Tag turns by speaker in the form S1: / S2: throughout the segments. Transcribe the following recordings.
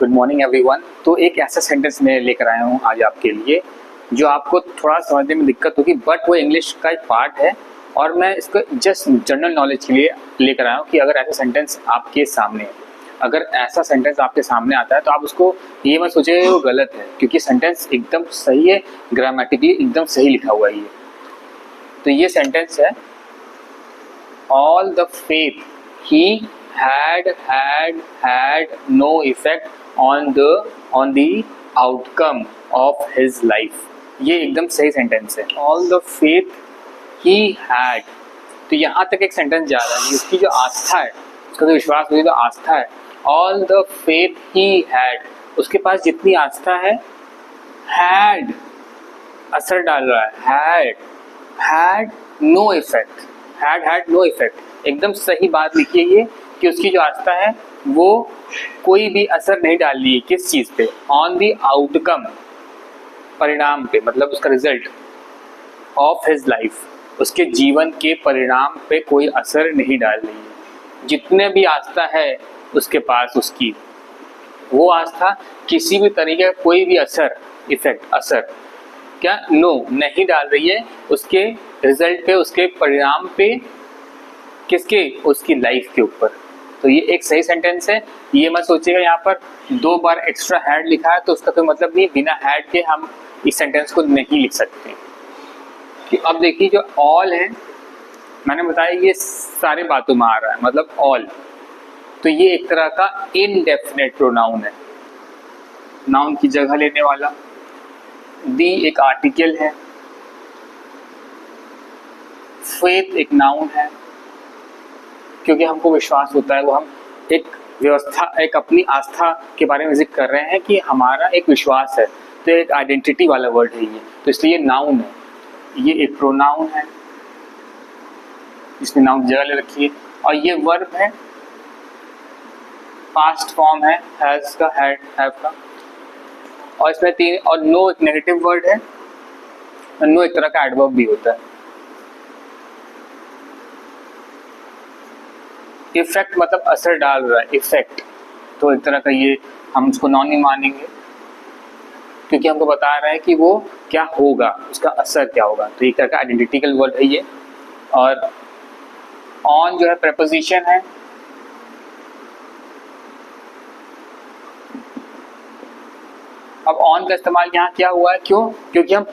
S1: Good morning everyone. तो एक ऐसा सेंटेंस मैं लेकर आया हूँ आज आपके लिए जो आपको थोड़ा समझने में दिक्कत होगी, बट वो इंग्लिश का एक पार्ट है और मैं इसको जस्ट जनरल नॉलेज के लिए लेकर आया हूँ कि अगर ऐसा सेंटेंस आपके सामने है, अगर ऐसा सेंटेंस आपके सामने आता है तो आप उसको ये मत सोचिए वो गलत है, क्योंकि सेंटेंस एकदम सही है, ग्रामेटिकली एकदम सही लिखा हुआ है ये। तो ये सेंटेंस है, all the faith he had no effect on the outcome of his life। ये एकदम सही सेंटेंस है, all the faith he had। तो यहाँ तक एक सेंटेंस जा रहा है, उसकी जो आस्था है, उसका जो विश्वास, उसकी जो आस्था है, all the faith he had, उसके पास जितनी आस्था है, had असर डाल रहा है, had no effect, had no effect। एकदम सही बात लिखी है ये कि उसकी जो आस्था है वो कोई भी असर नहीं डाल रही है किस चीज पे, ऑन दी आउटकम, परिणाम पे, मतलब उसका रिजल्ट, ऑफ हिज लाइफ, उसके जीवन के परिणाम पे कोई असर नहीं डाल रही है। जितने भी आस्था है उसके पास, उसकी वो आस्था किसी भी तरीके का कोई भी असर, इफेक्ट, असर क्या नहीं डाल रही है उसके रिजल्ट पे, उसके परिणाम पे, किसके, उसकी लाइफ के ऊपर। तो ये एक सही सेंटेंस है। ये मत सोचिएगा यहाँ पर 2 बार एक्स्ट्रा हैड लिखा है तो उसका कोई मतलब नहीं, बिना हैड के हम इस सेंटेंस को नहीं लिख सकते। कि अब देखिए जो ऑल है, मैंने बताया ये सारे बातों में आ रहा है, मतलब ऑल, तो ये एक तरह का इनडेफिनेट प्रोनाउन है, नाउन की जगह लेने वाला। दी एक आर्टिकल है, फेथ एक नाउन है, क्योंकि हमको विश्वास होता है, वो हम एक व्यवस्था, एक अपनी आस्था के बारे में जिक्र कर रहे हैं कि हमारा एक विश्वास है, तो एक आइडेंटिटी वाला वर्ड है ये, तो इसलिए ये नाउन है। ये एक प्रोनाउन है जिसने नाउन की जगह ले रखी है, और ये वर्ब है, पास्ट फॉर्म है हैज का, हैव का, और इसमें 3, और नो एक नेगेटिव वर्ड है, नो एक तरह का एडवर्ब भी होता है। इफेक्ट मतलब असर डाल रहा है, इफेक्ट, तो एक तरह का ये हम उसको नॉन ही मानेंगे, क्योंकि हमको बता रहा है कि वो क्या होगा, उसका असर क्या होगा। तो एक तरह का आइडेंटिटिकल वर्ड है ये। और ऑन जो है प्रेपोजिशन है, अब ऑन का इस्तेमाल यहाँ क्या हुआ है, क्यों, क्योंकि हम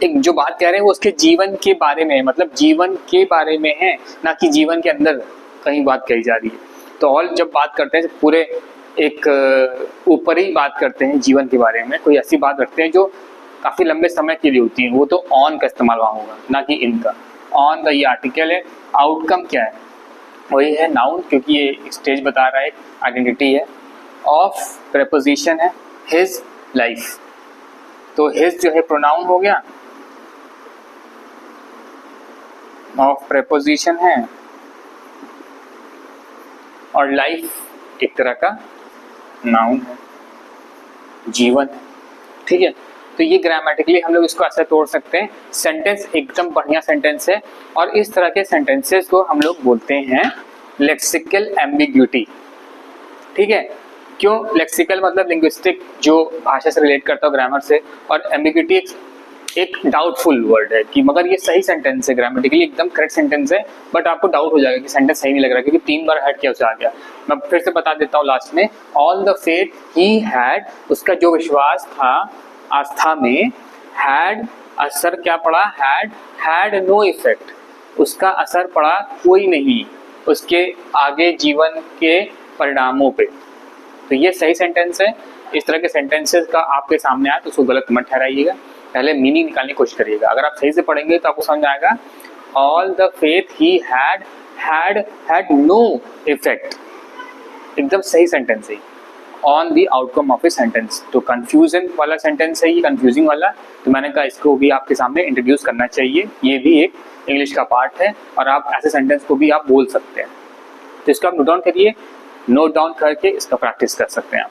S1: एक जो बात कह रहे हैं वो उसके जीवन के बारे में है, मतलब जीवन के बारे में है, ना कि जीवन के अंदर कहीं बात कही जा रही है। तो ऑल जब बात करते हैं पूरे एक ऊपर ही बात करते हैं जीवन के बारे में, कोई ऐसी बात रखते हैं जो काफ़ी लंबे समय के लिए होती है, वो तो ऑन का इस्तेमाल वहाँ होगा, ना कि इनका। ऑन का ये आर्टिकल है, आउटकम क्या है, वही है नाउन, क्योंकि ये स्टेज बता रहा है, आइडेंटिटी है। ऑफ प्रेपोजिशन है, हिज लाइफ, तो हिज जो है प्रोनाउन हो गया, ऑफ प्रेपोजिशन है, और लाइफ एक तरह का नाउन है, जीवन है, ठीक है। तो ये ग्रामेटिकली हम लोग इसको ऐसे तोड़ सकते हैं। सेंटेंस एकदम बढ़िया सेंटेंस है, और इस तरह के सेंटेंसेस को हम लोग बोलते हैं लेक्सिकल एम्बिग्यूटी, ठीक है। क्यों लेक्सिकल, मतलब लिंग्विस्टिक, जो भाषा से रिलेट करता हो, ग्रामर से, और एम्बिग्यूटी एक डाउटफुल वर्ड है कि मगर ये सही सेंटेंस है, ग्रामेटिकली एकदम करेक्ट सेंटेंस है, बट आपको डाउट हो जाएगा कि सेंटेंस सही नहीं लग रहा, क्योंकि 3 बार हैड क्या उसे आ गया। मैं फिर से बता देता हूँ लास्ट में, all the faith he had, उसका जो विश्वास था, आस्था में, हैड असर क्या पड़ा, हैड नो इफेक्ट, उसका असर पड़ा कोई नहीं उसके आगे जीवन के परिणामों पे। तो ये सही सेंटेंस है। इस तरह के सेंटेंसेस का आपके सामने आए तो उसको गलत मत ठहराइएगा, पहले मीनिंग निकालने की कोशिश करिएगा। अगर आप सही से पढ़ेंगे तो आपको समझ आएगा, all the faith he had no effect, एकदम सही सेंटेंस है, on the outcome of a sentence. तो कंफ्यूजन वाला सेंटेंस है ये, कंफ्यूजिंग वाला, तो मैंने कहा इसको भी आपके सामने इंट्रोड्यूस करना चाहिए। ये भी एक इंग्लिश का पार्ट है, और आप ऐसे सेंटेंस को भी आप बोल सकते हैं। तो इसको आप नोट डाउन करिए, नोट डाउन करके इसका प्रैक्टिस कर सकते हैं आप।